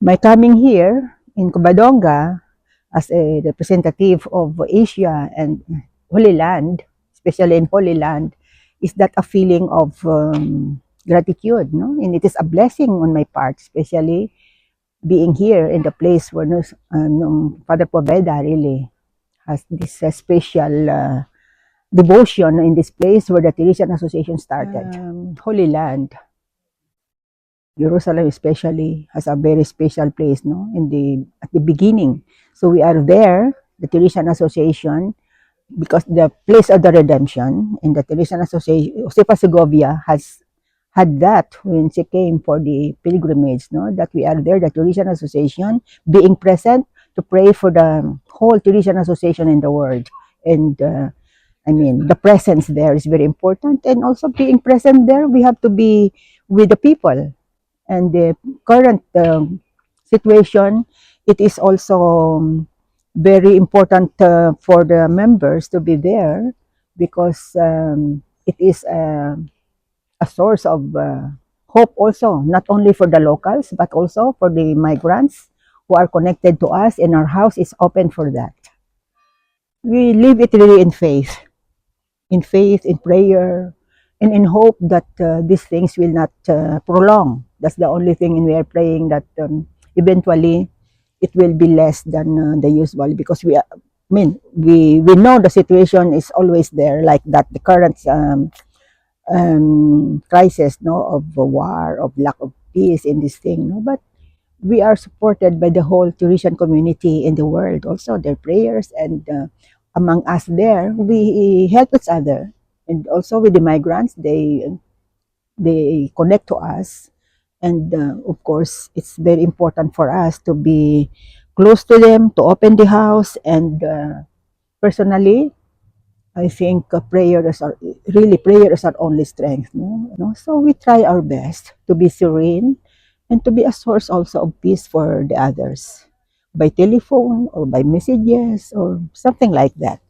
My coming here in Covadonga as a representative of Asia and Holy Land, especially in Holy Land, is that a feeling of gratitude, no? And it is a blessing on my part, especially being here in the place where Father Poveda really has this special devotion in this place where the Teresian Association started. Holy Land, Jerusalem especially, has a very special place, no? At the beginning. So we are there, the Teresian Association, because the place of the redemption in the Teresian Association, Josefa Segovia has had that when she came for the pilgrimage, no? That we are there, the Teresian Association, being present to pray for the whole Teresian Association in the world. And I mean, the presence there is very important. And also being present there, we have to be with the people. And the current situation, it is also very important for the members to be there because it is a source of hope also, not only for the locals, but also for the migrants who are connected to us, and our house is open for that. We live it really in faith, in prayer, and in hope that these things will not prolong. That's the only thing, and we are praying that eventually it will be less than the usual, because we know the situation is always there, like that, the current crisis, no, of war, of lack of peace in this thing, no, but we are supported by the whole Teresian community in the world, also their prayers, and among us there, we help each other, and also with the migrants, they connect to us, and of course, it's very important for us to be close to them, to open the house, and personally, I think prayers are only strength, no? So we try our best to be serene and to be a source also of peace for the others by telephone or by messages or something like that,